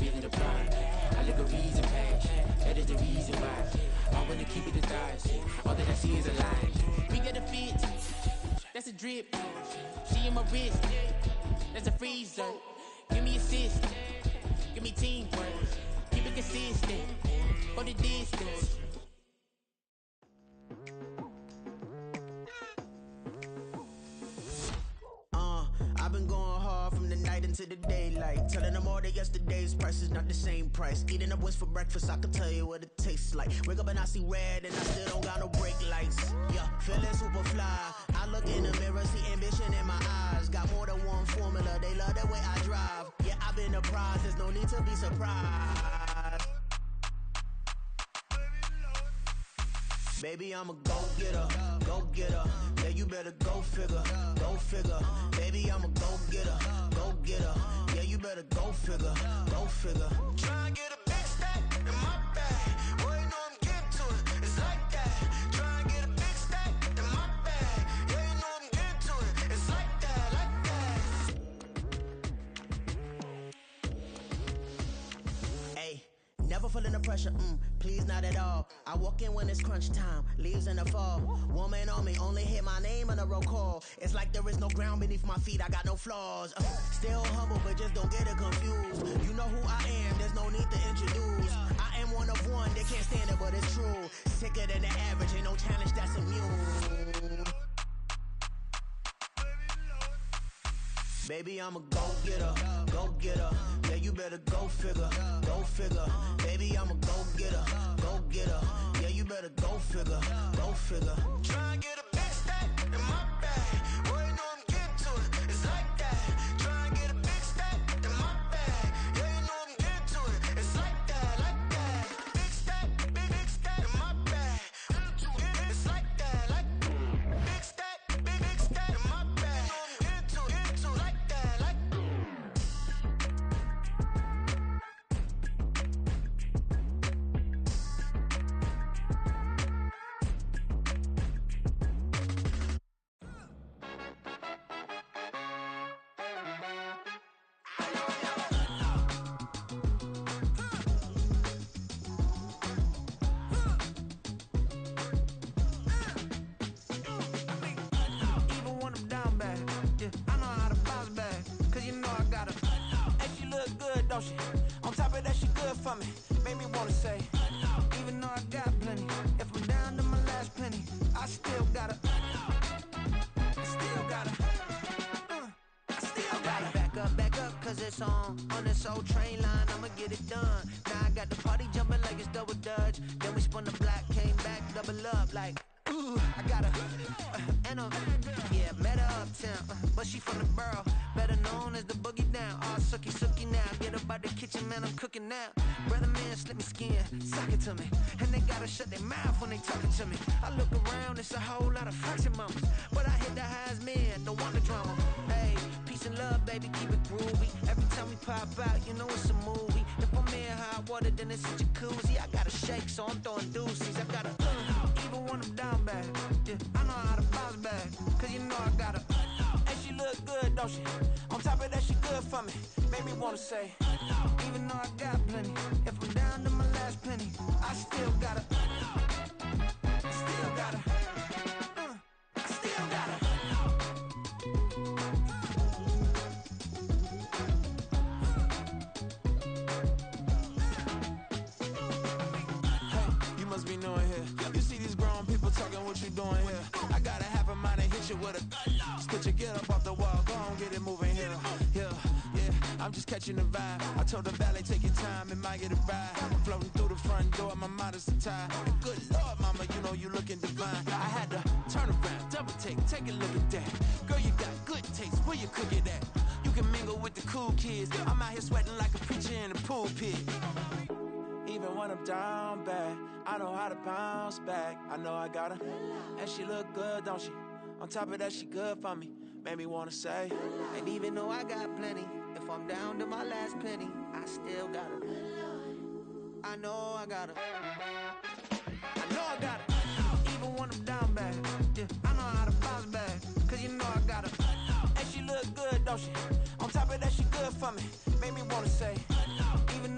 feeling the pride. I look a reason past, that is the reason why I wanna keep it the thighs. All that I see is a lie. We got a fit, that's a drip. She in my wrist, that's a freezer. Give me assist, give me teamwork. Keep it consistent, for the distance. I've been going hard from the night into the daylight. Telling them all that yesterday's price is not the same price. Eating up wings for breakfast, I can tell you what it tastes like. Wake up and I see red and I still don't got no brake lights. Yeah, feeling super fly. I look in the mirror, see ambition in my eyes. Got more than one formula, they love the way I drive. Yeah, I've been a prize, there's no need to be surprised. Baby, I'm a go-getter, go-getter. Yeah, you better go figure, go figure. Baby, I'm a go-getter, go-getter. Yeah, you better go figure, go figure. Try and get a big stack in my bag. Boy, you know I'm getting to it, it's like that. Try and get a big stack in my bag. Yeah, you know I'm getting to it, it's like that, like that. Hey, never feeling the pressure, please not at all. I walk in when it's crunch time, leaves in the fall. Woman on me, only hit my name on a roll call. It's like there is no ground beneath my feet, I got no flaws. Still humble, but just don't get it confused. You know who I am, there's no need to introduce. I am one of one, they can't stand it, but it's true. Sicker than the average, ain't no challenge that's immune. Baby, I'm a go-getter, go-getter. Yeah, you better go figure, go figure. Baby, I'm a go-getter, go-getter. Yeah, you better go figure, go figure. Try and get a big stack in my bag. Boy, you know I'm getting to it, it's like that. Try and get a big stack in my bag. Yeah, you know I'm getting to it, it's like that, like that. Big stack, big stack in my bag. It's like that, like big stack, big stack in my bag. You know I'm getting to it, like that, like. Even when I'm down bad, yeah, I know how to bounce back. Cause you know I got her. And she look good, don't she? On top of that, she good for me. Made me wanna say, even though I got plenty, if I'm down to my last penny, I still got her. I still got her. I still got her. Back up, cause it's on this old train line, I'ma get it done. Now I got the party jumping like it's double dutch. Then we spun the block, came back, double up like, ooh, I got her. And yeah, met her uptown, but she from the borough, better known as the boogie down. All sookie now, get up out the kitchen, man, I'm cooking now. Brother man, slip me skin, suck it to me. And they gotta shut their mouth when they talking to me. I look around, it's a whole lot of fraction mamas, but I hit the highs, man, don't want the drama. Hey, peace and love, baby, keep it groovy. Every time we pop out, you know it's a movie. If I'm in hot water, then it's a jacuzzi. I gotta shake, so I'm throwing deuces. I gotta, even when I'm down bad, yeah, I know how to bounce back. Cause you know I got her. And she look good, don't she? On top of that, she good for me. Made me wanna say, even though I got plenty, if I'm down to my last penny, I still got her. I still got her. I still got her. Hey, you must be knowing here. You see these grown people talking, what you doing here? I got a half a mind to hit you with a spit you, get up off the wall, go on, get it moving here. Yeah, I'm just catching the vibe. I told the valet, take your time, it might get a ride. I'm floating through the front door, my mind is a tie. And good Lord, mama, you know you looking divine. I had to turn around, double take a look at that. Girl, you got good taste, where you cook it at? You can mingle with the cool kids. I'm out here sweating like a preacher in a pulpit. Even when I'm down bad, I know how to bounce back. I know I got her, and she look good, don't she? On top of that, she good for me. Made me wanna say, and even though I got plenty, if I'm down to my last penny, I still got her. I know I got her. I know I got her. Even when I'm down bad, yeah, I know how to bounce back. Cause you know I got her. And she look good, don't she? On top of that, she good for me. Made me wanna say, even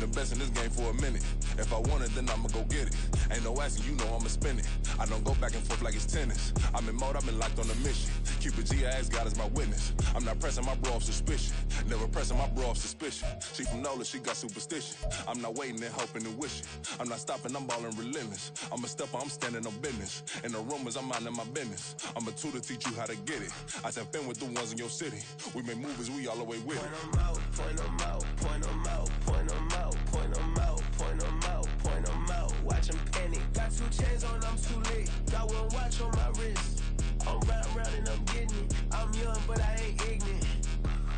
the best in this game for a minute. If I want it, then I'ma go get it. Ain't no asking, you know I'ma spin it. I don't go back and forth like it's tennis. I'm in mode, I've been locked on a mission. Cupid G, I ask God as my witness. I'm not pressing my bro off suspicion. Never pressing my bro off suspicion. She from NOLA, she got superstition. I'm not waiting and hoping and wishing. I'm not stopping, I'm balling relentless. I'm a stepper, I'm standing on business. In the rumors, I'm minding my business. I'm a tutor, teach you how to get it. I said, been with the ones in your city. We make movies, we all the way with it. Point them out, point them out, point them out, point them out, point them out, point them out, point them out. Watch them panic. Got 2 chains on, I'm too late. Got 1 watch on my wrist. I'm round and I'm getting it. I'm young, but I ain't ignorant.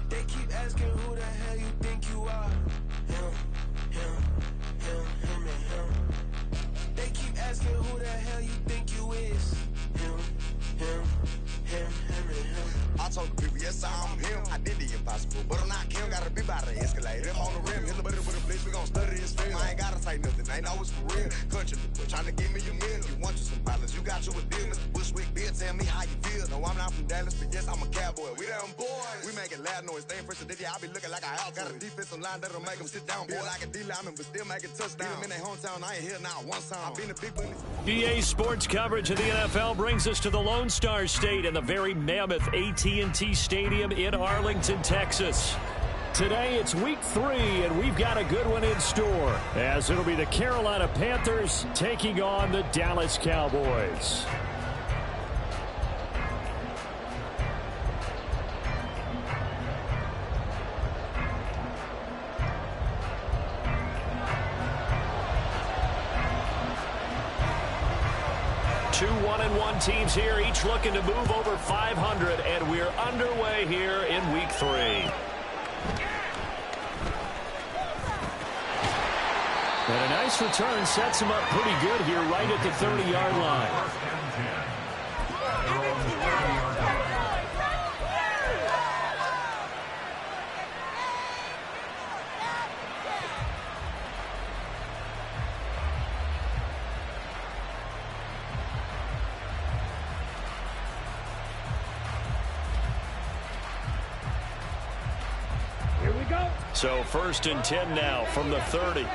They keep asking who the hell you think you are. Him, and him. They keep asking who the hell you think you is. Him, and him. I told the people, yes, I'm him. I did the impossible, but I'm not Kim. Gotta be by the escalator. Him on the rim, hit the buddy with a blitz. We gon' study his film. I ain't gotta say nothing, ain't always for real. Country, trying to give me a meal. You want you some problems, you got you a deal. Mr. Bushwick, Bill, tell me how you feel. No, I'm not from Dallas, but yes, I'm a cowboy. We them boys. We making loud noise. Staying first today, I be looking like a house. Got a defensive line that'll make them sit down. Feel like a D-lineman, but still making touchdowns. Beat them in their hometown, I ain't here now one time. I've been a big bunny. EA Sports coverage of the NFL brings us to the Lone Star State and the very mammoth AT&T Stadium in Arlington, Texas. Today it's week 3, and we've got a good one in store, as it'll be the Carolina Panthers taking on the Dallas Cowboys. Two 1-1 teams here, each looking to move over 500, and we're underway here in week 3. And a nice return sets him up pretty good here right at the 30-yard line. So 1st and 10 now from the 30.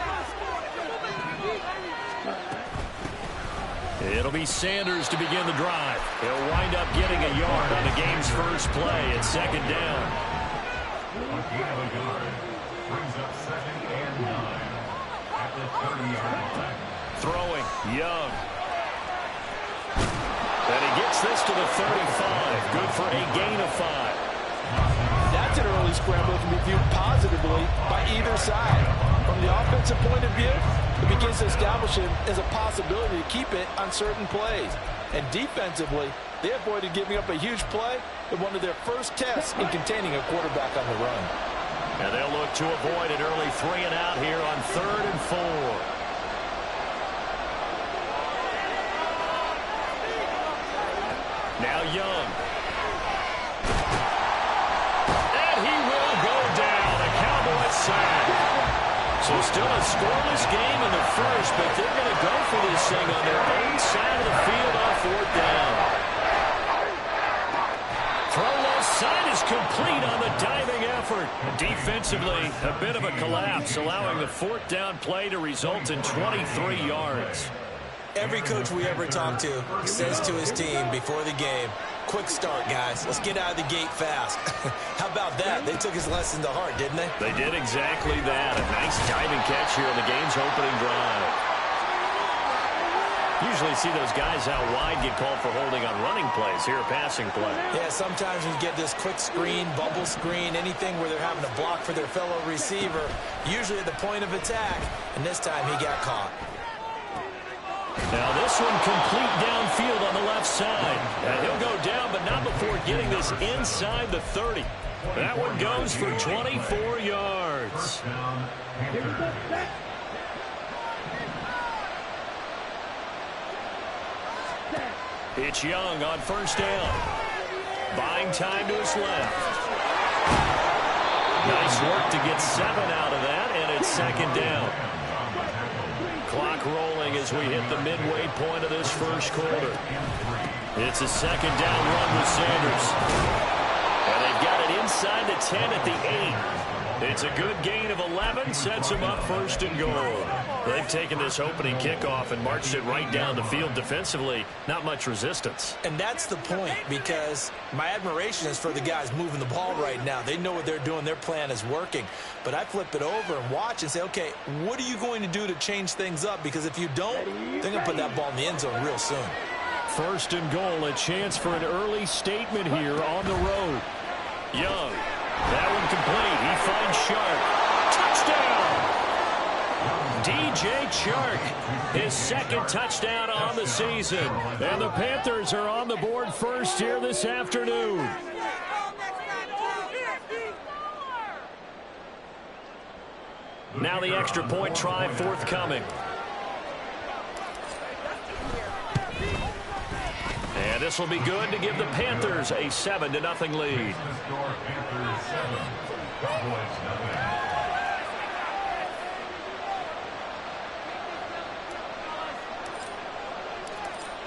It'll be Sanders to begin the drive. He'll wind up getting a yard on the game's first play at 2nd down. Brings up 2nd and 9 at the 30-yard line. Throwing, Young. And he gets this to the 35. Good for a gain of 5. That's an early scramble that can be viewed positively by either side. From the offensive point of view, it begins to establish him as a possibility to keep it on certain plays. And defensively, they avoided giving up a huge play with one of their first tests in containing a quarterback on the run. And they'll look to avoid an early 3 and out here on 3rd and 4. Now Young. So still a scoreless game in the first, but they're going to go for this thing on their own side of the field on 4th down. Throw left side is complete on the diving effort. Defensively, a bit of a collapse, allowing the 4th down play to result in 23 yards. Every coach we ever talk to says to his team before the game, quick start, guys. Let's get out of the gate fast. How about that? They took his lesson to heart, didn't they? They did exactly that. A nice diving catch here on the game's opening drive. Usually see those guys out wide get called for holding on running plays. Here, a passing play. Yeah, sometimes when you get this quick screen, bubble screen, anything where they're having to block for their fellow receiver, usually at the point of attack, and this time he got caught. Now this one complete downfield on the left side. And he'll go down, but not before getting this inside the 30. That one goes for 24 yards. It's Young on 1st down. Buying time to his left. Nice work to get 7 out of that, and it's 2nd down. Clock rolling as we hit the midway point of this first quarter. It's a 2nd down run with Sanders. And they've got it inside the 10 at the 8. It's a good gain of 11, sets him up first and goal. They've taken this opening kickoff and marched it right down the field defensively. Not much resistance. And that's the point, because my admiration is for the guys moving the ball right now. They know what they're doing. Their plan is working. But I flip it over and watch and say, okay, what are you going to do to change things up? Because if you don't, they're going to put that ball in the end zone real soon. First and goal, a chance for an early statement here on the road. Young. That one complete. He finds Chark. Touchdown! DJ Chark, his second touchdown on the season. And the Panthers are on the board first here this afternoon. Now the extra point try forthcoming. And this will be good to give the Panthers a 7-0 lead.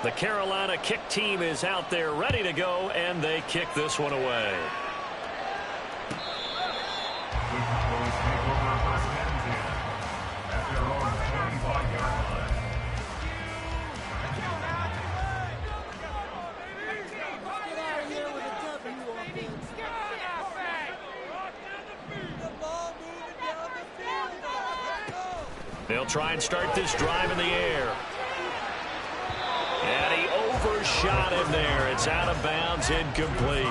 The Carolina kick team is out there ready to go, and they kick this one away. They'll try and start this drive in the air. And he overshot him there. It's out of bounds, incomplete.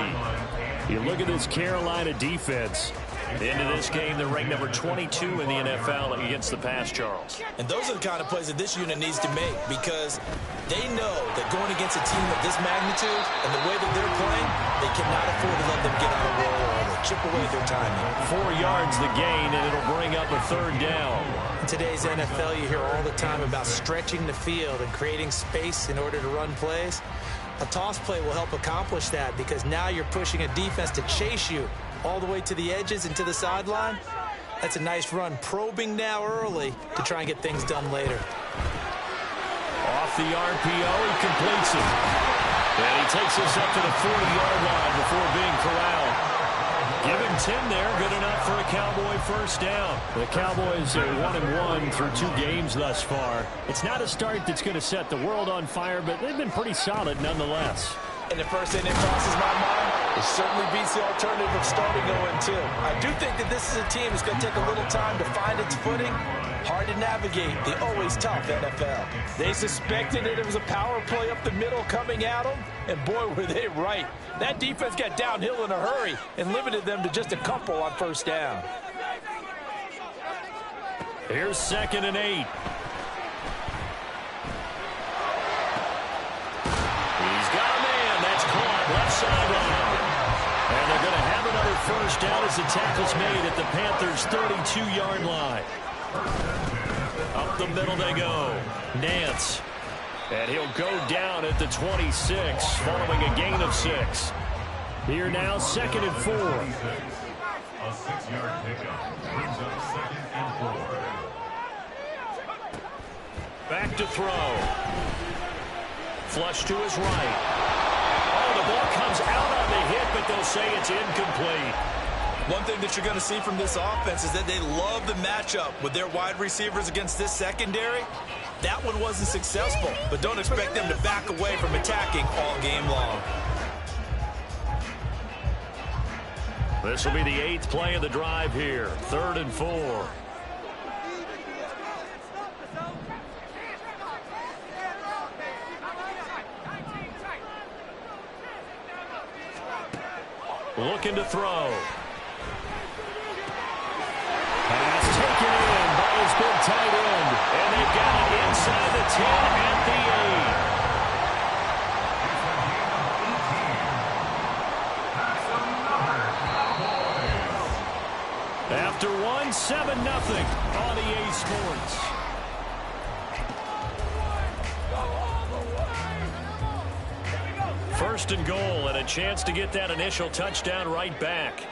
You look at this Carolina defense. Into this game, they're ranked number 22 in the NFL against the pass, Charles. And those are the kind of plays that this unit needs to make, because they know that going against a team of this magnitude and the way that they're playing, they cannot afford to let them get on a roll or they'll chip away their timing. 4 yards the gain, and it'll bring up a third down. In today's NFL, you hear all the time about stretching the field and creating space in order to run plays. A toss play will help accomplish that, because now you're pushing a defense to chase you all the way to the edges and to the sideline. That's a nice run, probing now early to try and get things done later. Off the RPO, he completes it. And he takes us up to the 40-yard line before being corralled. Give him 10 there, good enough for a Cowboy first down. The Cowboys are 1-1 through 2 games thus far. It's not a start that's going to set the world on fire, but they've been pretty solid nonetheless. And the first thing that crosses my mind, it certainly beats the alternative of starting 0-2. I do think that this is a team that's going to take a little time to find its footing. Hard to navigate the always tough NFL. They suspected that it was a power play up the middle coming at them, and boy, were they right. That defense got downhill in a hurry and limited them to just a couple on first down. Here's 2nd and 8. He's got a man. That's caught left sideline. And they're going to have another first down as the tackle's made at the Panthers' 32-yard line. Up the middle they go. Nance. And he'll go down at the 26 following a gain of 6. Here now, 2nd and 4. A 6-yard pickup brings up 2nd and 4. Back to throw. Flush to his right. Oh, the ball comes out on the hit, but they'll say it's incomplete. One thing that you're going to see from this offense is that they love the matchup with their wide receivers against this secondary. That one wasn't successful, but don't expect them to back away from attacking all game long. This will be the 8th play of the drive here. 3rd and 4. Looking to throw. Pass taken in by his big tight end. And they've got it inside the 10 at the 8. After 7-0 on EA Sports. First and goal, and a chance to get that initial touchdown right back.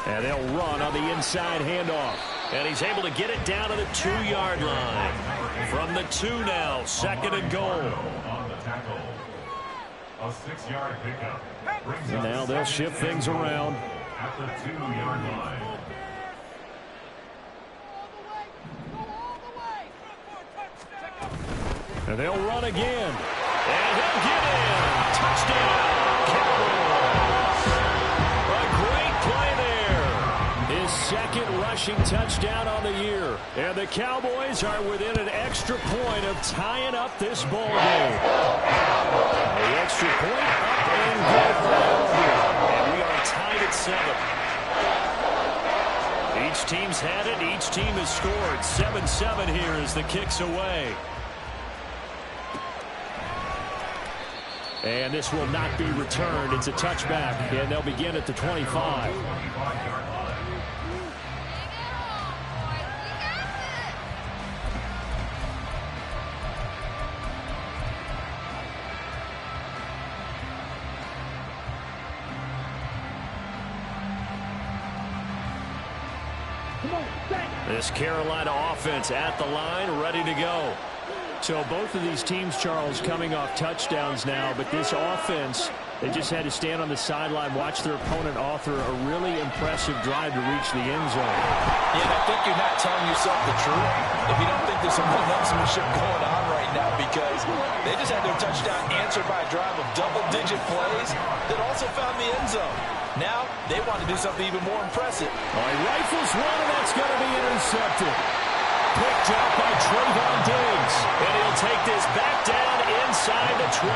And they'll run on the inside handoff. And he's able to get it down to the 2-yard line. From the 2 now, 2nd and goal. On the tackle. A 6-yard pickup. And now they'll shift things around. at the 2-yard line. And they'll run again. And he'll get in. Touchdown, Cowboys. A great play there. His second rushing touchdown on the year. And the Cowboys are within an extra point of tying up this ball game. The extra point up and good. And we are tied at 7. Each team's had it. Each team has scored. 7-7 here as the kick's away. And this will not be returned. It's a touchback, and they'll begin at the 25. This Carolina offense at the line, ready to go. So both of these teams, Charles, coming off touchdowns now, but this offense, they just had to stand on the sideline, watch their opponent author a really impressive drive to reach the end zone. Yeah, and I think you're not telling yourself the truth if you don't think there's some one-upsmanship going on right now, because they just had their touchdown answered by a drive of double-digit plays that also found the end zone. Now they want to do something even more impressive. All right, rifles one, and that's going to be intercepted. Picked up by Trayvon Diggs. And he'll take this back down inside the 20.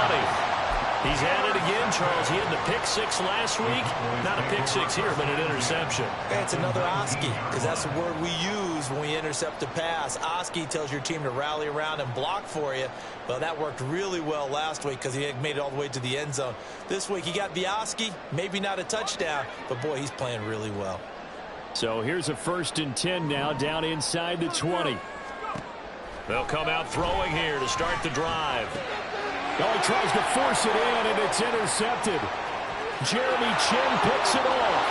He's at it again, Charles. He had the pick six last week. Not a pick six here, but an interception. It's another Oski, because that's the word we use when we intercept a pass. Oski tells your team to rally around and block for you. Well, that worked really well last week because he had made it all the way to the end zone. This week he got the Oski, maybe not a touchdown, but boy, he's playing really well. So here's a 1st and 10 now, down inside the 20. They'll come out throwing here to start the drive. Oh, he tries to force it in, and it's intercepted. Jeremy Chinn picks it off.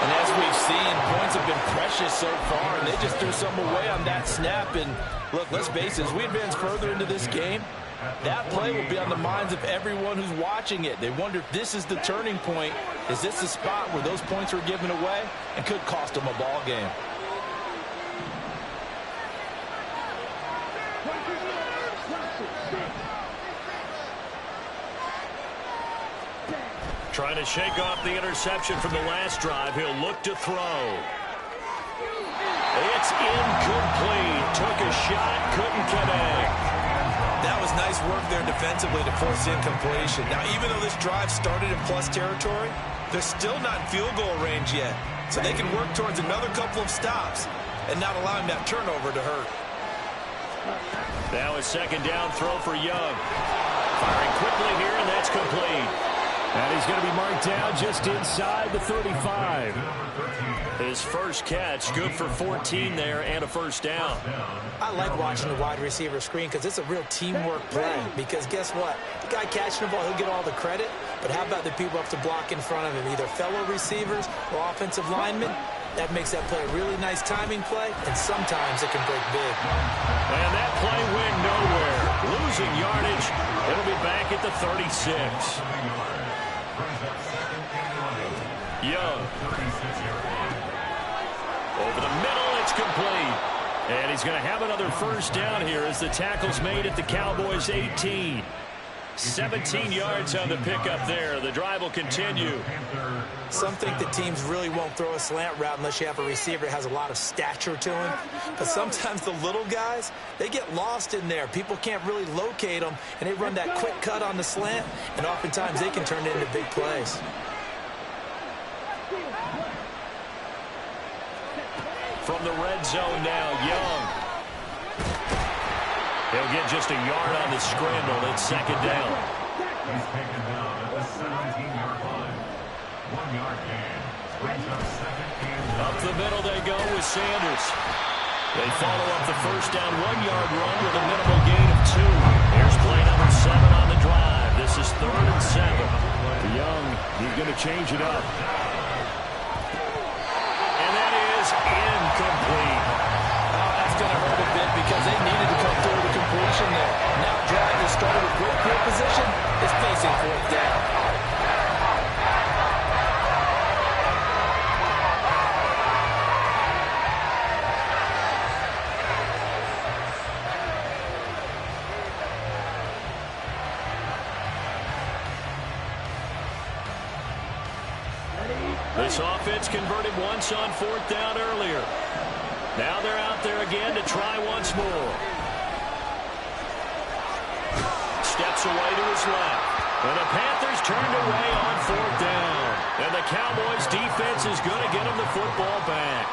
And as we've seen, points have been precious so far, and they just threw some away on that snap. And look, let's face it, as we advance further into this game, that play will be on the minds of everyone who's watching it. They wonder if this is the turning point. Is this the spot where those points are given away and could cost them a ball game? Trying to shake off the interception from the last drive. He'll look to throw. It's incomplete. Took a shot, couldn't connect. That was nice work there defensively to force incompletion. Now, even though this drive started in plus territory, they're still not in field goal range yet. So they can work towards another couple of stops and not allowing that turnover to hurt. Now a 2nd down throw for Young. Firing quickly here, and that's complete. And he's going to be marked down just inside the 35. His first catch, good for 14 there and a 1st down. I like watching the wide receiver screen because it's a real teamwork play. Because guess what? The guy catching the ball, he'll get all the credit. But how about the people up to block in front of him, either fellow receivers or offensive linemen? That makes that play a really nice timing play, and sometimes it can break big. And that play went nowhere. Losing yardage. It'll be back at the 36. Young. Over the middle, it's complete. And he's going to have another 1st down here as the tackle's made at the Cowboys' 18. 17 yards on the pickup there. The drive will continue. Some think the teams really won't throw a slant route unless you have a receiver that has a lot of stature to him. But sometimes the little guys, they get lost in there. People can't really locate them, and they run that quick cut on the slant, and oftentimes they can turn it into big plays. From the red zone now, Young. He'll get just a yard on the scramble. It's 2nd down. He's taken down at the 17-yard line. 1-yard gain. Brings up 2nd and 9. Up the middle they go with Sanders. They follow up the 1st down 1-yard run with a minimal gain of 2. Here's play number 7 on the drive. This is 3rd and 7. Young, he's going to change it up. And that is incomplete. Oh, that's going to hurt a bit because they needed to come through the completion there. Now drive that started with great field position is facing 4th down. This offense converted once on 4th down earlier. Now they're out there again to try once more. Steps away to his left. And the Panthers turned away on 4th down. And the Cowboys defense is going to get them the football back.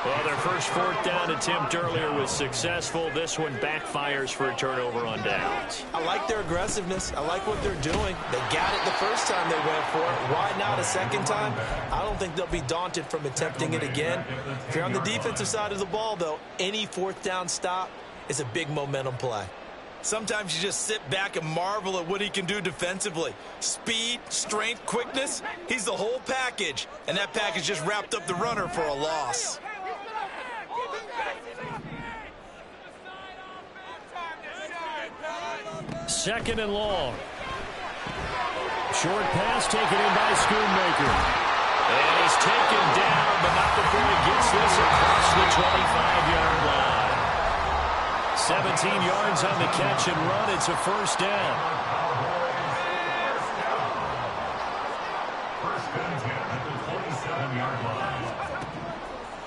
Well, their first 4th down attempt earlier was successful. This one backfires for a turnover on downs. I like their aggressiveness. I like what they're doing. They got it the first time they went for it. Why not a second time? I don't think they'll be daunted from attempting it again. If you're on the defensive side of the ball, though, any 4th down stop is a big momentum play. Sometimes you just sit back and marvel at what he can do defensively. Speed, strength, quickness, he's the whole package. And that package just wrapped up the runner for a loss. Second and long. Short pass taken in by Schoonmaker. And he's taken down, but not before he gets this across the 25-yard line. 17 yards on the catch and run. It's a first down. First and 10 at the 27-yard line.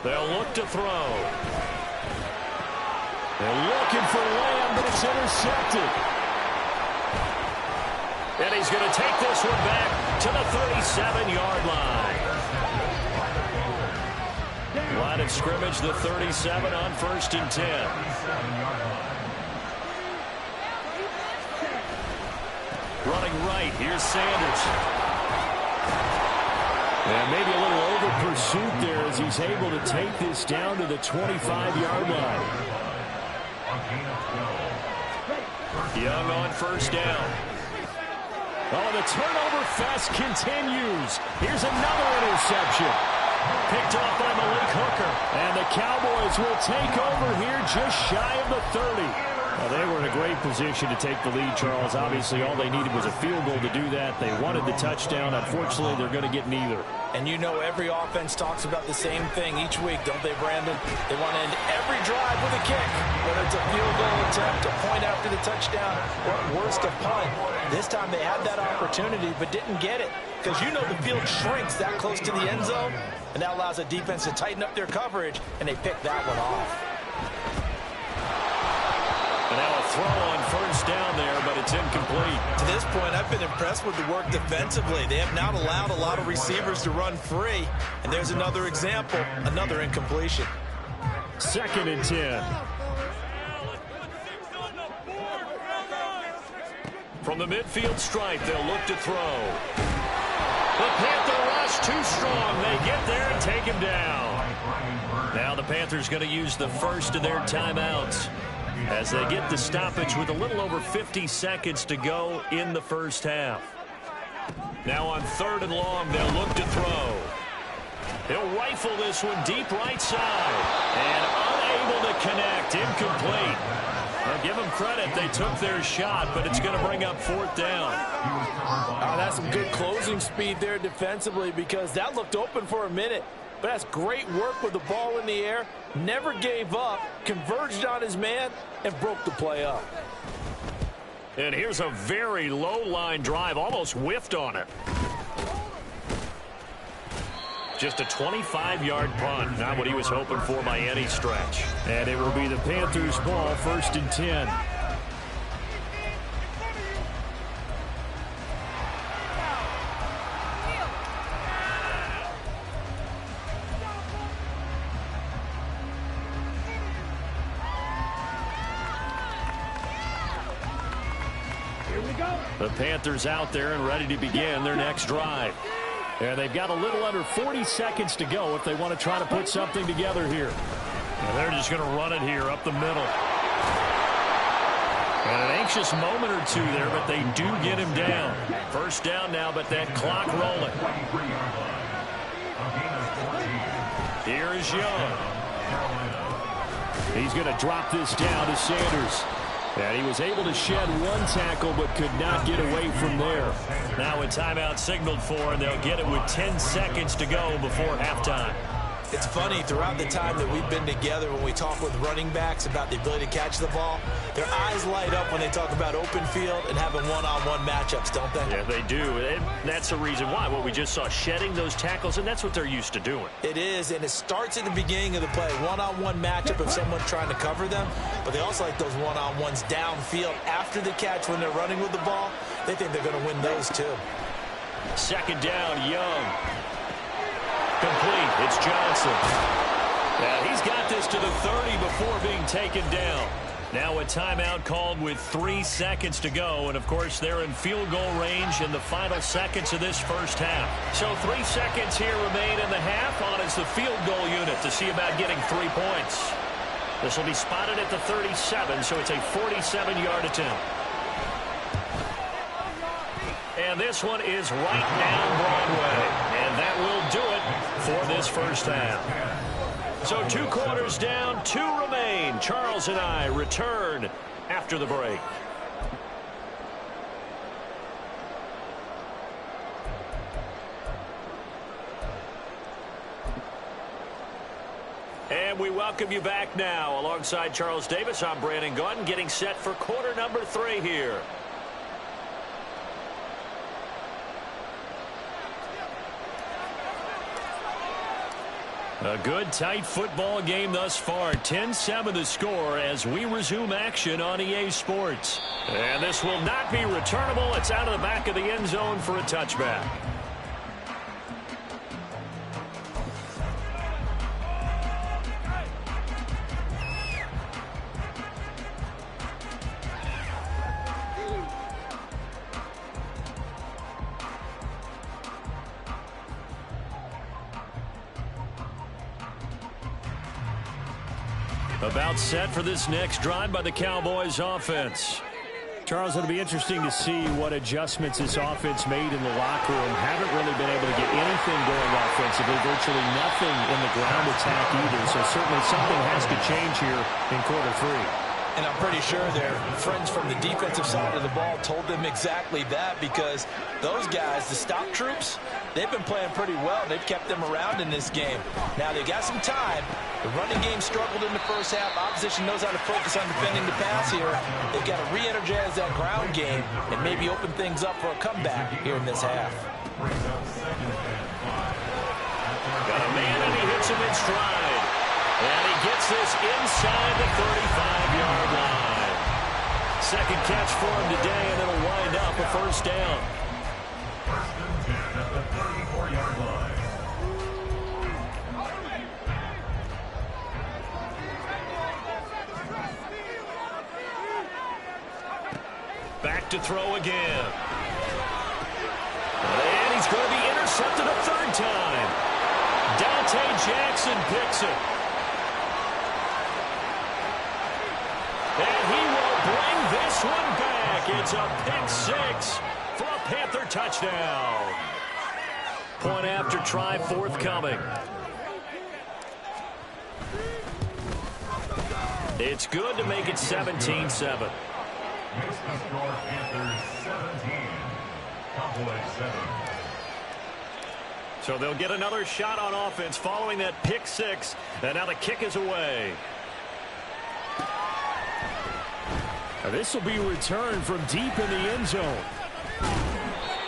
They'll look to throw. They're looking for Lamb, but it's intercepted. And he's going to take this one back to the 37-yard line. Line of scrimmage, the 37 on 1st and 10. Running right, here's Sanders. And maybe a little over pursuit there as he's able to take this down to the 25-yard line. Young on first down. Oh, the turnover fest continues. Here's another interception. Picked off by Malik Hooker. And the Cowboys will take over here just shy of the 30. Well, they were in a great position to take the lead, Charles. Obviously, all they needed was a field goal to do that. They wanted the touchdown. Unfortunately, they're going to get neither. And you know every offense talks about the same thing each week, don't they, Brandon? They want to end every drive with a kick, whether it's a field goal attempt, a point after the touchdown, or at worst, a punt. This time they had that opportunity but didn't get it because you know the field shrinks that close to the end zone, and that allows the defense to tighten up their coverage, and they picked that one off. And now a throw on first down there, but it's incomplete. To this point, I've been impressed with the work defensively. They have not allowed a lot of receivers to run free. And there's another example, another incompletion. 2nd and 10. From the midfield stripe, they'll look to throw. The Panther rush too strong. They get there and take him down. Now the Panthers going to use the first of their timeouts as they get the stoppage with a little over 50 seconds to go in the first half. Now on 3rd and long, they'll look to throw. He'll rifle this one deep right side. And unable to connect. Incomplete. Now give them credit. They took their shot, but it's going to bring up 4th down. That's some good closing speed there defensively because that looked open for a minute. But that's great work with the ball in the air. Never gave up, converged on his man, and broke the play up. And here's a very low-line drive, almost whiffed on it. Just a 25-yard punt, not what he was hoping for by any stretch. And it will be the Panthers' ball, 1st and 10. The Panthers out there and ready to begin their next drive. And they've got a little under 40 seconds to go if they want to try to put something together here. And they're just going to run it here up the middle. And an anxious moment or two there, but they do get him down. First down now, but that clock rolling. Here is Young. He's going to drop this down to Sanders. And he was able to shed one tackle but could not get away from there. Now a timeout signaled for, and they'll get it with 10 seconds to go before halftime. It's funny, throughout the time that we've been together, when we talk with running backs about the ability to catch the ball, their eyes light up when they talk about open field and having one-on-one matchups, don't they? Yeah, they do. And that's the reason why. What we just saw, shedding those tackles, and that's what they're used to doing. It is, and it starts at the beginning of the play. One-on-one matchup of someone trying to cover them, but they also like those one-on-ones downfield after the catch when they're running with the ball. They think they're going to win those too. Second down, Young. Complete. It's Johnson. Yeah, he's got this to the 30 before being taken down. Now a timeout called with 3 seconds to go. And, of course, they're in field goal range in the final seconds of this first half. So 3 seconds here remain in the half. On is the field goal unit to see about getting 3 points. This will be spotted at the 37, so it's a 47-yard attempt. And this one is right down Broadway. And that will do it for this first half. So 2 quarters down, 2 remain. Charles and I return after the break. And we welcome you back now. Alongside Charles Davis, I'm Brandon Gaudin, getting set for quarter number 3 here. A good, tight football game thus far. 10-7 the score as we resume action on EA Sports. And this will not be returnable. It's out of the back of the end zone for a touchback. About set for this next drive by the Cowboys offense. Charles, it'll be interesting to see what adjustments this offense made in the locker room. Haven't really been able to get anything going offensively, virtually nothing in the ground attack either. So certainly something has to change here in quarter 3. And I'm pretty sure their friends from the defensive side of the ball told them exactly that, because those guys, the stop troops, they've been playing pretty well. They've kept them around in this game. Now they got some time. The running game struggled in the first half. Opposition knows how to focus on defending the pass here. They've got to re-energize that ground game and maybe open things up for a comeback here in this half. Got a man and he hits him in stride. And he gets this inside the 35-yard line. Second catch for him today, and it'll wind up a first down. First and 10 at the 34-yard line. Back to throw again. And he's going to be intercepted a third time. Dante Jackson picks it. And he will bring this one back. It's a pick 6 for a Panther touchdown. Point after try forthcoming. It's good to make it 17-7. Makes the score Panthers 17. Cowboys 7. So they'll get another shot on offense following that pick 6. And now the kick is away. This will be returned from deep in the end zone.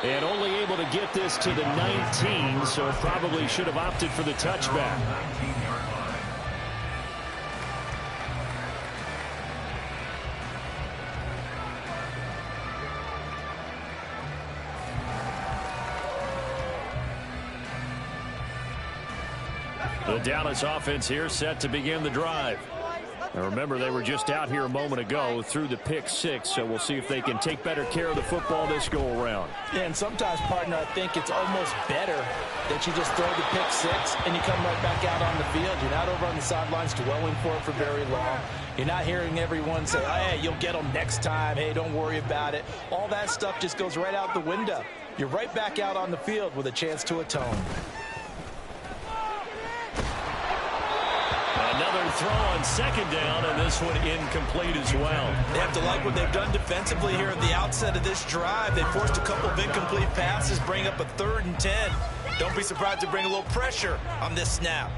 And only able to get this to the 19, so probably should have opted for the touchback. The Dallas offense here set to begin the drive. Now remember, they were just out here a moment ago through the pick 6, so we'll see if they can take better care of the football this go-around. Yeah, and sometimes, partner, I think it's almost better that you just throw the pick 6 and you come right back out on the field. You're not over on the sidelines dwelling for it for very long. You're not hearing everyone say, oh, hey, you'll get them next time. Hey, don't worry about it. All that stuff just goes right out the window. You're right back out on the field with a chance to atone. Another throw on second down, and this one incomplete as well. They have to like what they've done defensively here at the outset of this drive. They forced a couple of incomplete passes, bring up a 3rd and 10. Don't be surprised to bring a little pressure on this snap.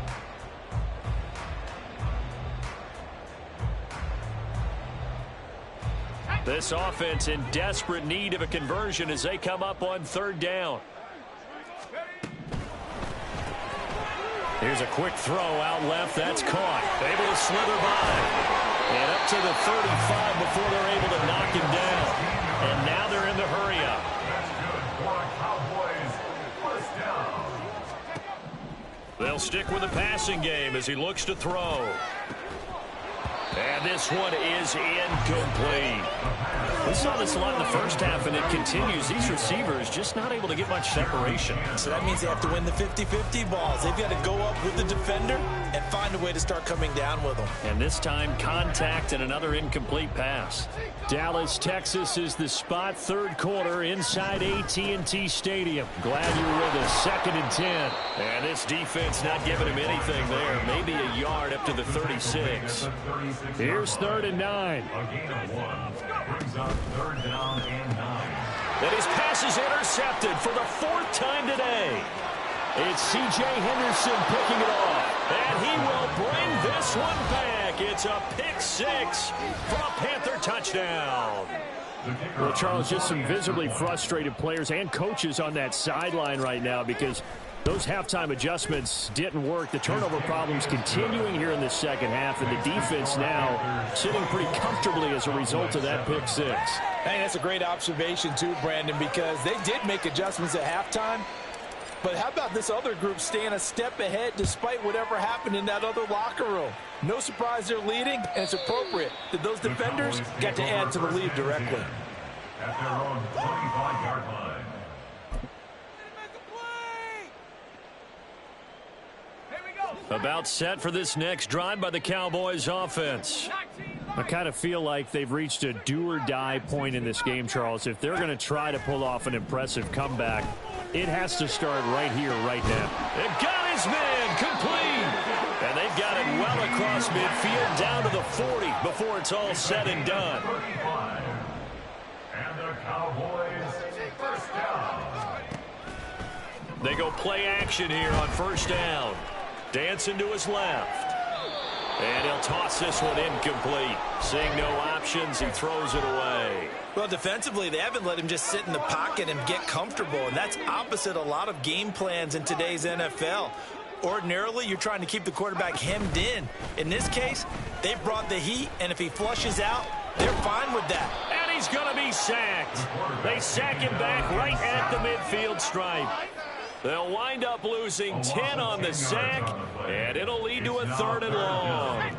This offense in desperate need of a conversion as they come up on 3rd down. Here's a quick throw out left. That's caught. Able to slither by. And up to the 35 before they're able to knock him down. And now they're in the hurry up. They'll stick with the passing game as he looks to throw. And this one is incomplete. We saw this a lot in the first half, and it continues. These receivers just not able to get much separation. So that means they have to win the 50-50 balls. They've got to go up with the defender and find a way to start coming down with them. And this time, contact and another incomplete pass. Dallas, Texas is the spot. 3rd quarter inside AT&T Stadium. Glad you're with us. 2nd and 10. And this defense not giving him anything there. Maybe a yard up to the 36. Here's 3rd and 9. Brings up 3rd down and 9. And his pass is intercepted for the 4th time today. It's C.J. Henderson picking it off. And he will bring this one back. It's a pick 6 for a Panther touchdown. Well, Charles, just some visibly frustrated players and coaches on that sideline right now because those halftime adjustments didn't work. The turnover problems continuing here in the 2nd half, and the defense now sitting pretty comfortably as a result of that pick 6. Hey, that's a great observation too, Brandon, because they did make adjustments at halftime. But how about this other group staying a step ahead despite whatever happened in that other locker room? No surprise they're leading, and it's appropriate that those defenders got to add to the lead directly. At their own 25-yard line. About set for this next drive by the Cowboys offense. I kind of feel like they've reached a do-or-die point in this game, Charles. If they're going to try to pull off an impressive comeback, it has to start right here, right now. They've got his man complete. And they've got it well across midfield down to the 40 before it's all said and done. And the Cowboys first down. They go play action here on 1st down. Dancing to his left. And he'll toss this one incomplete. Seeing no options, he throws it away. Well, defensively, they haven't let him just sit in the pocket and get comfortable, and that's opposite a lot of game plans in today's NFL. Ordinarily, you're trying to keep the quarterback hemmed in. In this case, they brought the heat, and if he flushes out, they're fine with that. And he's going to be sacked. They sack him back right at the midfield stripe. They'll wind up losing 10 on the sack, and it'll lead to a 3rd and long.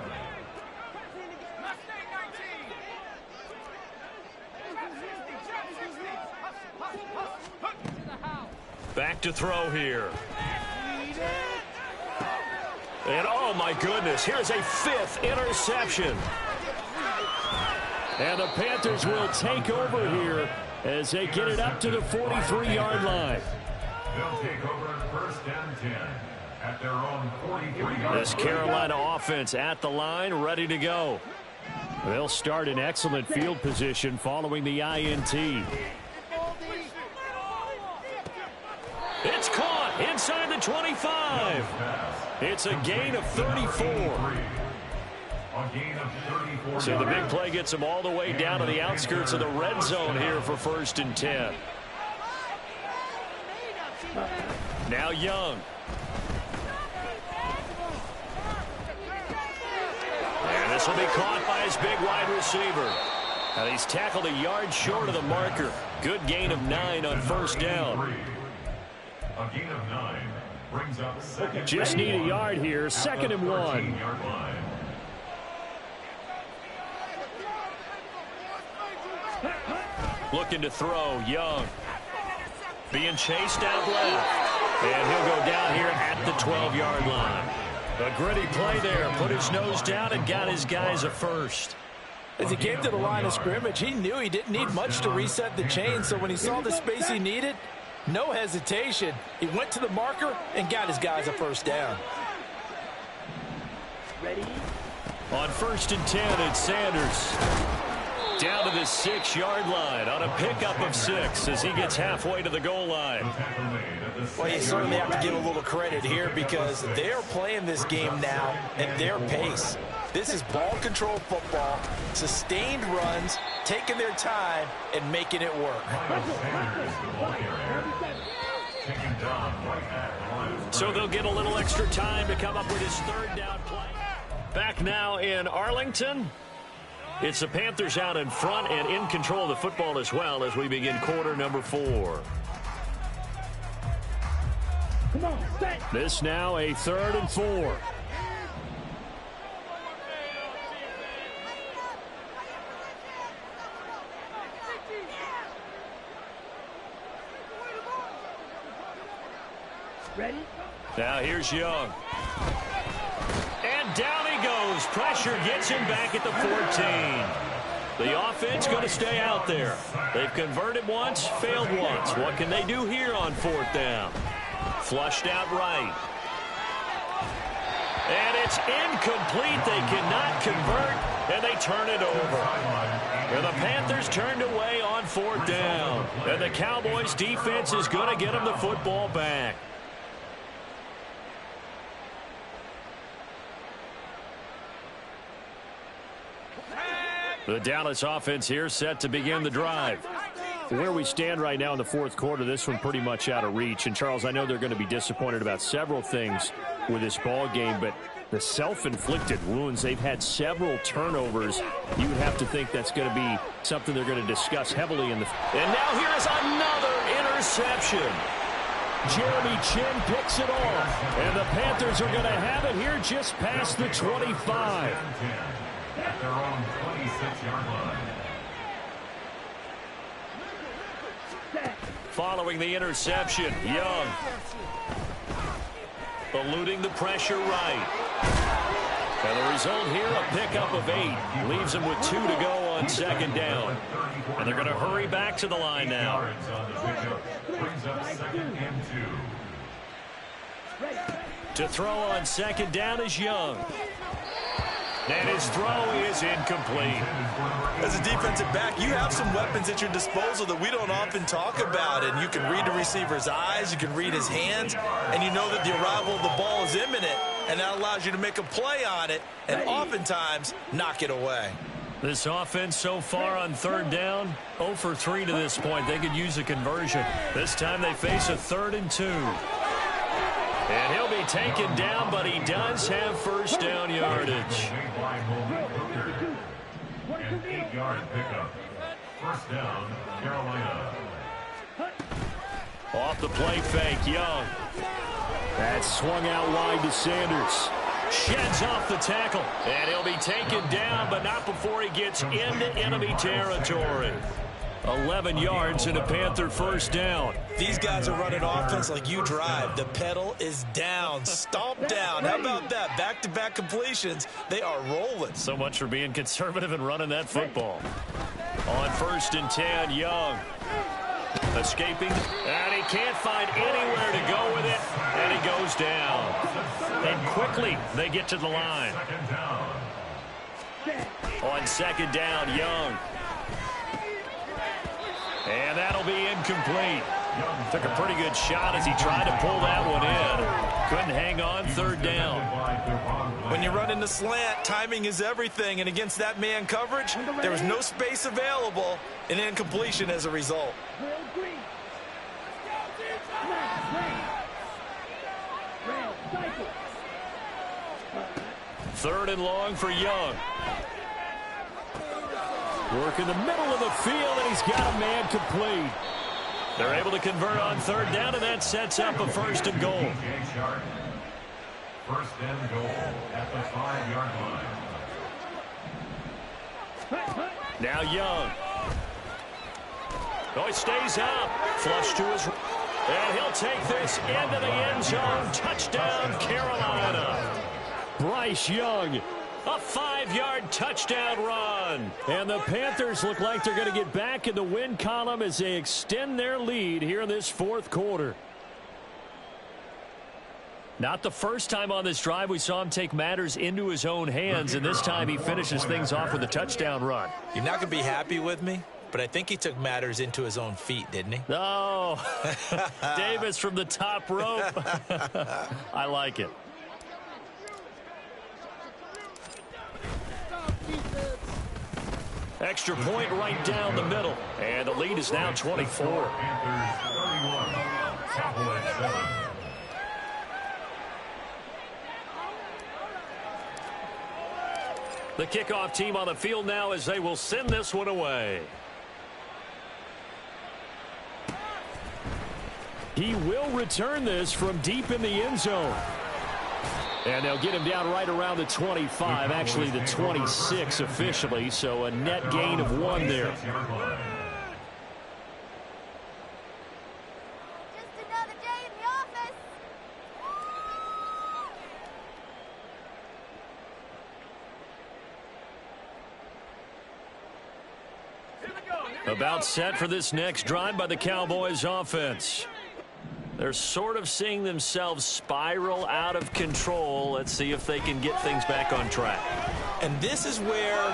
Back to throw here. And oh my goodness, here's a 5th interception. And the Panthers will take over here as they get it up to the 43-yard line. They'll take over 1st and 10 at their own 43-yard. This Carolina offense at the line, ready to go. They'll start in excellent field position following the INT. It's caught inside the 25. It's a gain of 34. So the big play gets them all the way down to the outskirts of the red zone here for 1st and 10. Now Young. And this will be caught by his big wide receiver. And he's tackled a yard short of the marker. Good gain of 9 on 1st down. A gain of 9 brings up 2nd. Just need a yard here. 2nd and 1. Looking to throw, Young. Being chased out left. And he'll go down here at the 12-yard line. A gritty play there. Put his nose down and got his guys a 1st. As he came to the line of scrimmage, he knew he didn't need much to reset the chain. So when he saw the space he needed, no hesitation. He went to the marker and got his guys a 1st down. Ready? On 1st and 10, it's Sanders. Down to the 6-yard line on a pickup of 6 as he gets halfway to the goal line. Well, you certainly have to give a little credit here because they're playing this game now at their pace. This is ball control football, sustained runs, taking their time, and making it work. So they'll get a little extra time to come up with his third down play. Back now in Arlington. It's the Panthers out in front and in control of the football as well as we begin quarter number 4. This now a 3rd and 4. Ready? Now here's Young. And down he goes. Pressure gets him back at the 14. The offense going to stay out there. They've converted once, failed once. What can they do here on 4th down? Flushed out right. And it's incomplete. They cannot convert, and they turn it over. And the Panthers turned away on 4th down. And the Cowboys defense is going to get them the football back. The Dallas offense here set to begin the drive. Where we stand right now in the 4th quarter, this one pretty much out of reach. And, Charles, I know they're going to be disappointed about several things with this ball game, but the self-inflicted wounds, they've had several turnovers. You would have to think that's going to be something they're going to discuss heavily in the... And now here is another interception. Jeremy Chinn picks it off. And the Panthers are going to have it here just past the 25. At their own 26-yard line. Following the interception, Young eluding the pressure right. And the result here, a pickup of 8. Leaves them with 2 to go on 2nd down. And they're going to hurry back to the line now. Brings up 2nd and 2. To throw on 2nd down is Young. And his throw is incomplete. As a defensive back, you have some weapons at your disposal that we don't often talk about. And you can read the receiver's eyes, you can read his hands, and you know that the arrival of the ball is imminent, and that allows you to make a play on it and oftentimes knock it away. This offense so far on 3rd down, 0 for 3 to this point. They could use a conversion. This time they face a 3rd and 2. And he'll be taken down, but he does have 1st down yardage. An 8-yard pickup. 1st down, Carolina. Off the play fake, Young. That's swung out wide to Sanders. Sheds off the tackle. And he'll be taken down, but not before he gets into enemy territory. 11 yards and a Panther 1st down. These guys are running offense like you drive. The pedal is down, stomp down. How about that? Back-to-back completions. They are rolling. So much for being conservative and running that football. On 1st and 10, Young. Escaping, and he can't find anywhere to go with it, and he goes down. And quickly, they get to the line. On 2nd down, Young. And that'll be incomplete. Took a pretty good shot as he tried to pull that one in. Couldn't hang on 3rd down. When you run in the slant, timing is everything. And against that man coverage, there was no space available, and incompletion as a result. 3rd and long for Young. Work in the middle of the field, and he's got a man complete. They're able to convert on 3rd down, and that sets up a 1st and goal. 1st and goal at the 5-yard line. Now Young. Oh, he stays up. Flush to his... And he'll take this into the end zone. Touchdown, Carolina. Bryce Young. A 5-yard touchdown run. And the Panthers look like they're going to get back in the win column as they extend their lead here in this 4th quarter. Not the first time on this drive we saw him take matters into his own hands, and this time he finishes things off with a touchdown run. You're not going to be happy with me, but I think he took matters into his own feet, didn't he? Oh, Davis from the top rope. I like it. Extra point right down the middle. And the lead is now 24. Panthers 31, Cowboys 7. The kickoff team on the field now as they will send this one away. He will return this from deep in the end zone. And they'll get him down right around the 25, actually the 26 officially, so a net gain of 1 there. About set for this next drive by the Cowboys offense. They're sort of seeing themselves spiral out of control. Let's see if they can get things back on track. And this is where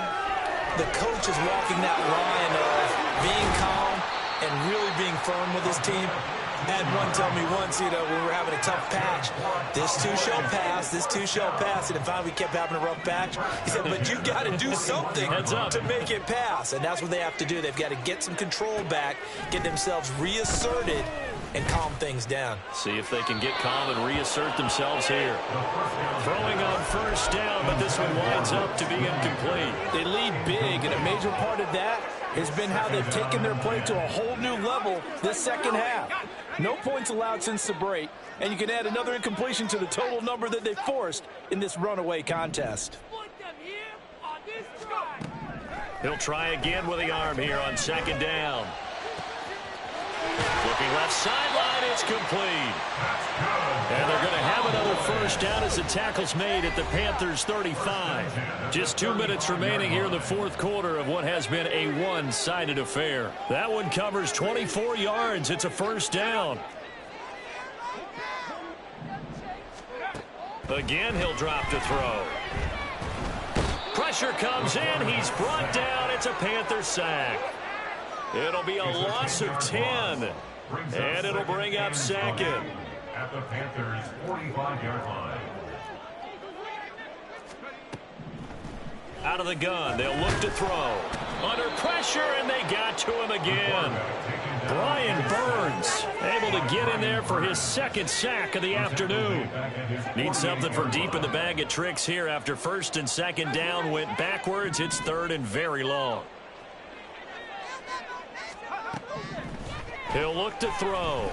the coach is walking that line of being calm and really being firm with his team. I had one tell me once, when we were having a tough patch, this too shall pass, this too shall pass. And finally we kept having a rough patch. He said, but you got to do something to make it pass. And that's what they have to do. They've got to get some control back, get themselves reasserted, and calm things down. See if they can get calm and reassert themselves here. Throwing on first down, but this one winds up to be incomplete. They lead big, and a major part of that has been how they've taken their play to a whole new level this second half. No points allowed since the break, and you can add another incompletion to the total number that they forced in this runaway contest. He'll try again with the arm here on second down. Looking left sideline, it's complete. And they're going to have another first down as the tackle's made at the Panthers' 35. Just 2 minutes remaining here in the fourth quarter of what has been a one-sided affair. That one covers 24 yards. It's a first down. Again, he'll drop to throw. Pressure comes in. He's brought down. It's a Panther sack. It'll be a loss of 10, and it'll bring up second. At the Panthers' 45-yard line. Out of the gun, they'll look to throw. Under pressure, and they got to him again. Brian Burns able to get in there for his second sack of the afternoon. Need something from deep in the bag of tricks here after first and second down went backwards. It's third and very long. He'll look to throw.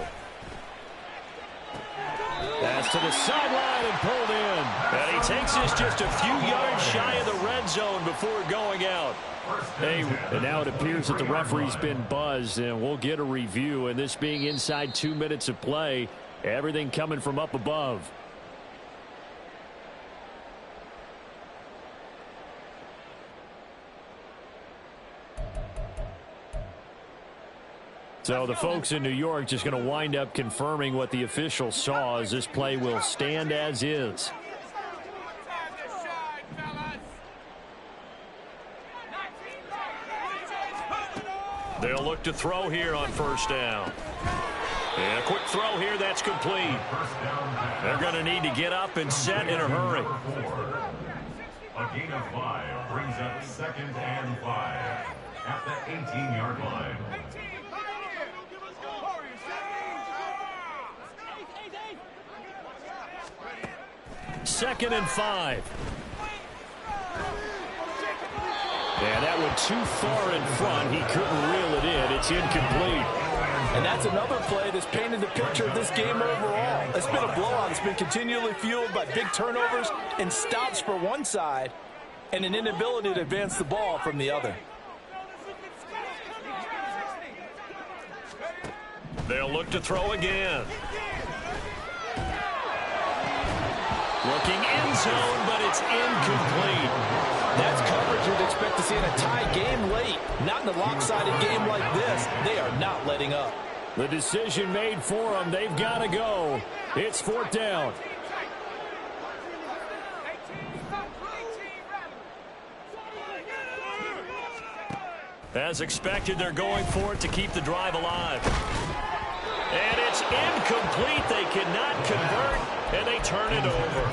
Pass to the sideline and pulled in. And he takes this just a few yards shy of the red zone before going out. And now it appears that the referee's been buzzed, and we'll get a review. And this being inside 2 minutes of play, everything coming from up above. So the folks in New York just going to wind up confirming what the official saw, as this play will stand as is. They'll look to throw here on first down. And a quick throw here, that's complete. They're going to need to get up and set in a hurry. A gain of 5 brings up second and 5 at the 18-yard line. Second and 5. Yeah, that went too far in front. He couldn't reel it in. It's incomplete. And that's another play that's painted the picture of this game overall. It's been a blowout. It's been continually fueled by big turnovers and stops for one side and an inability to advance the ball from the other. They'll look to throw again. Looking end zone, but it's incomplete. That's coverage you'd expect to see in a tie game late. Not in a lopsided game like this. They are not letting up. The decision made for them. They've got to go. It's fourth down. As expected, they're going for it to keep the drive alive. And it's incomplete. They cannot convert, and they turn it over.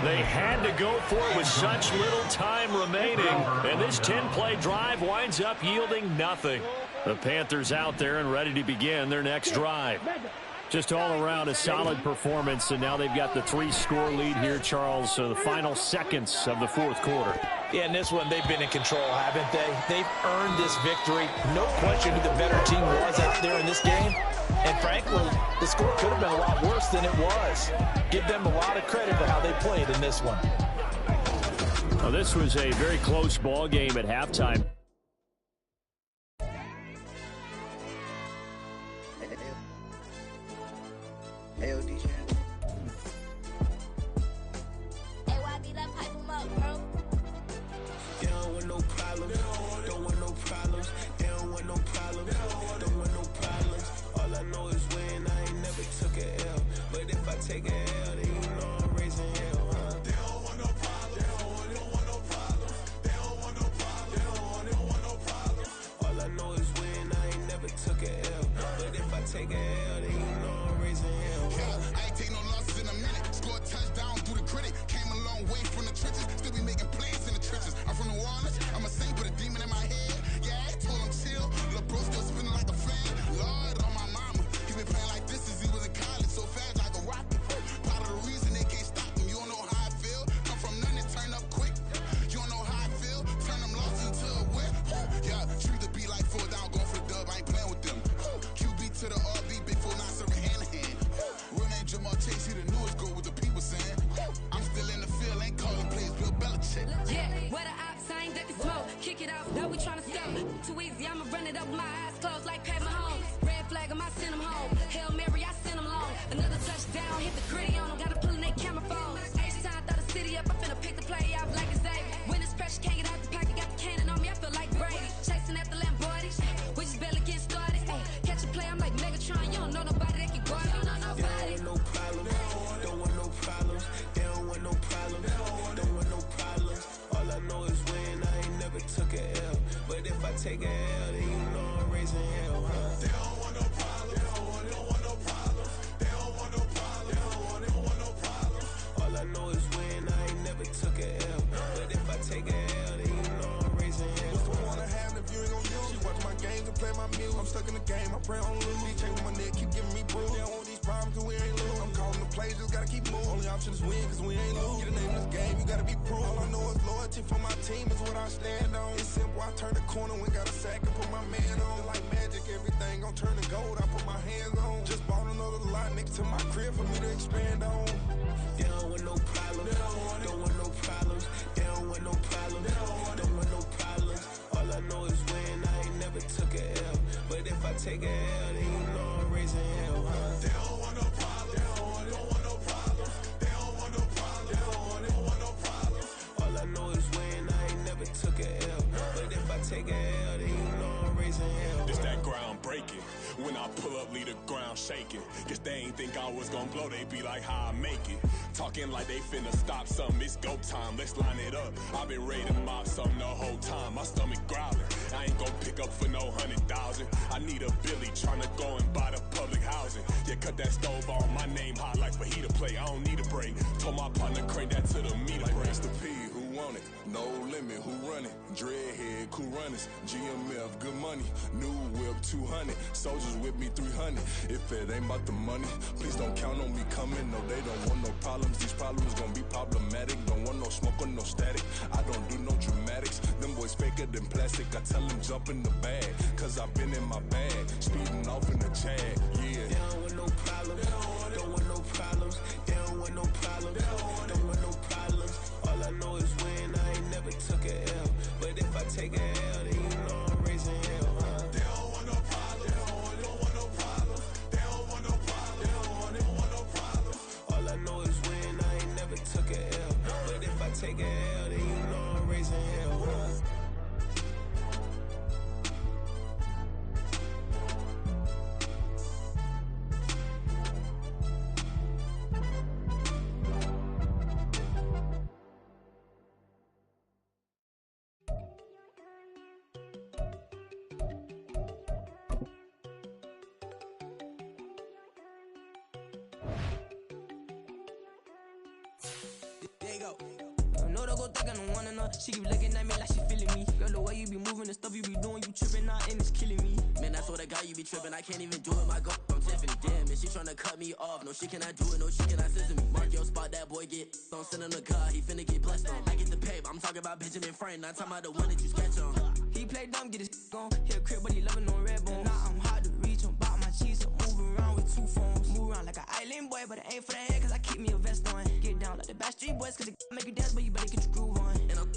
They had to go for it with such little time remaining, and this 10-play drive winds up yielding nothing. The Panthers out there and ready to begin their next drive. Just all around a solid performance, and now they've got the 3-score lead here, Charles, so the final seconds of the fourth quarter. Yeah, in this one, they've been in control, haven't they? They've earned this victory. No question who the better team was out there in this game. And frankly, the score could have been a lot worse than it was. Give them a lot of credit for how they played in this one. Well, this was a very close ball game at halftime. Hey, DJ. Hey, YB, that pipe him up, bro. They don't want no problems. Don't want no problems. They don't want no problems. Don't want no problems. All I know is win. I ain't never took a L. But if I take a L, then you know I'm raising hell, huh? They don't want no problems. They don't want no problems. They don't want no problems. They don't want no problems. All I know is win. I ain't never took a L. But if I take a L, then you know I'm raising hell. I ain't take no losses in a minute. Scored a touchdown through the critic. Came a long way from the trenches. Still be making plays in the trenches. I'm from New Orleans. I'm a saint with a demon in my head. Yeah, I told him chill. Lil' bro still spinning like a fan. Lord on my mama. He been playing like this since he was in college. So fast like a rocket. Part of the reason they can't stop him. You don't know how I feel. Come from nothing and turn up quick. You don't know how I feel. Turn them losses into a whip. Yeah, treat the beat like 4 down. Going for the dub. I ain't playing with them. QB to the RB. Big 4 not serving hand to hand. Real name Jamar Chase, he the newest goal with the people saying. I'm still in the field, ain't calling plays, Bill Belichick. Yeah, where the ops, I ain't ducking smoke. Kick it off, though we tryna sell. Too easy, I'ma run it up with my eyes closed like Pat Mahomes. Red flag, I send them home. Hail Mary, I send them long. Another touchdown, hit the gritty on them. Gotta pull in their camera phones. H-time, throw the city up. I'm finna pick the play off like it's Xavier. When this pressure can't get out the pocket, got the cannon on me, I feel like Brady. Chasing after Lamborghini, we just barely getting started. Ay, catch a play, I'm like Megatron. You don't know nobody that can guard you. Don't know nobody. No problems. Don't want no problems. They don't want no problems. Don't want no problems. All I know is win. I ain't never took a L. But if I take a L, then you know I'm raising hell, huh? They don't want no problems. They don't want no problems. They don't want no problems. They don't want no problems. All I know is win. I ain't never took a L. But if I take a L, then you know I'm raising hell. What's the point of having if you ain't gon' use? She watch my games and play my music. I'm stuck in the game. I pray on lose. DJ with my neck keep giving me bruise. They don't want these problems 'cause we ain't lose. I'm calling the plays, just gotta keep moving. Only option is win 'cause we ain't lose. Get a name in this game, you gotta be proof. All I know is loyalty for my team is what I stand on. It's simple, I turn the corner when got a sack and put my man on. Like magic, everything gon' turn to gold. I put my hands on. Just bought another lot next to my crib for me to expand on. They don't want no problems. Don't want no problems. They don't want no problems. Don't want no problems. All I know is win. I ain't never took a L. But if I take a L, then you know I'm raising hell, huh? They don't want no problems. They don't want no problems. They don't want no problems. They don't want no problems. All I know is win. I ain't never took a L. But if I take a L, then you know I'm raising hell. It's that ground breaking. When I pull up, leave the ground shaking. Guess they ain't think I was gonna blow, they be like, how I make it. Talking like they finna stop something, it's go time, let's line it up. I've been ready to mob something the whole time, my stomach growling. I ain't gon' pick up for no 100,000. I need a Billy tryna go and buy the public housing. Yeah, cut that stove on, my name hot like fajita play, I don't need a break. Told my partner crank that to the meter break. Mr. P, who want it? No limit, who run it? Dreadhead, cool runners, GMF, good money. New whip, 200, soldiers with me, 300. If it ain't about the money, please don't count on me coming. No, they don't want no problems. These problems gon' be problematic. Don't want no smoke or no static. I don't do no dramatics. Them boys faker than plastic. I tell them jump in the bag, 'cause I've been in my bag, speeding off in the Jag. Yeah. They don't want no problems. Don't want no problems. They don't want no problems. Don't want no problems. All I know is win. I ain't never took a L. But if I take a L, then you know I'm raising hell, huh? They don't want no problems. They don't want no problems. They don't want no problems. They don't want no problems. All I know is win. I ain't never took a L. But if I take a L, then you know I'm raising hell, huh? go. No, don't go thinking I don't wanna know. She keep looking at me like she feeling me. Girl, the way you be moving, the stuff you be doing, you tripping out and it's killing me. Man, I swear to God, you be tripping. I can't even do it. My girl from Tiffany. Damn, and she tryna cut me off. No, she cannot do it. No, she cannot scissor me. Mark your spot, that boy get on. Send him to God, he finna get blessed on. I get the paper. I'm talking about Benjamin Franklin. Not talking about the one that you sketch on. He play dumb, get his on. He a crib, but he loving on red bone. Now I'm hard to reach. I'm about my cheese. I'm moving around with 2 phones. Move around like an island boy, but it ain't for the head, cause I keep me a vest on. Get down like the Backstreet Boys, cause it make you dance, but you better get your groove on. And I'm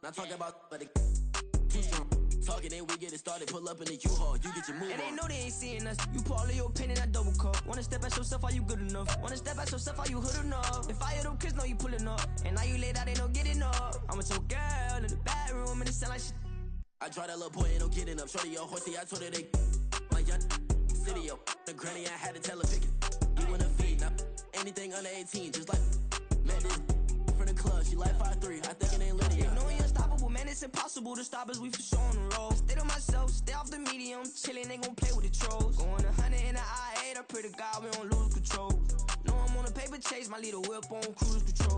not talking about, but it too strong. Talking, then we get it started. Pull up in the U-Haul, you get your move on. And they know they ain't seeing us. You pull all of your pen in that double cup. Wanna step at yourself, are you good enough? Wanna step at yourself, are you hood enough? If I hear them kids, know you pulling up. And now you laid out, they don't get enough. I'm with your girl in the bedroom, and it sound like shit. I draw that little boy, ain't no getting up. Shorty, your horsey, I told her they my young city, yo. The granny, I had to tell her pick it. You wanna feed, now anything under 18, just like man, this from the club, she like 5'3", I think it ain't Lydia. They know we unstoppable, man, it's impossible to stop us, we for sure on the road. Stay to myself, stay off the medium, chillin', they gon' play with the trolls. Going 100 in the I-8, I pray to God we don't lose control. Know I'm on a paper chase, my little whip on cruise control.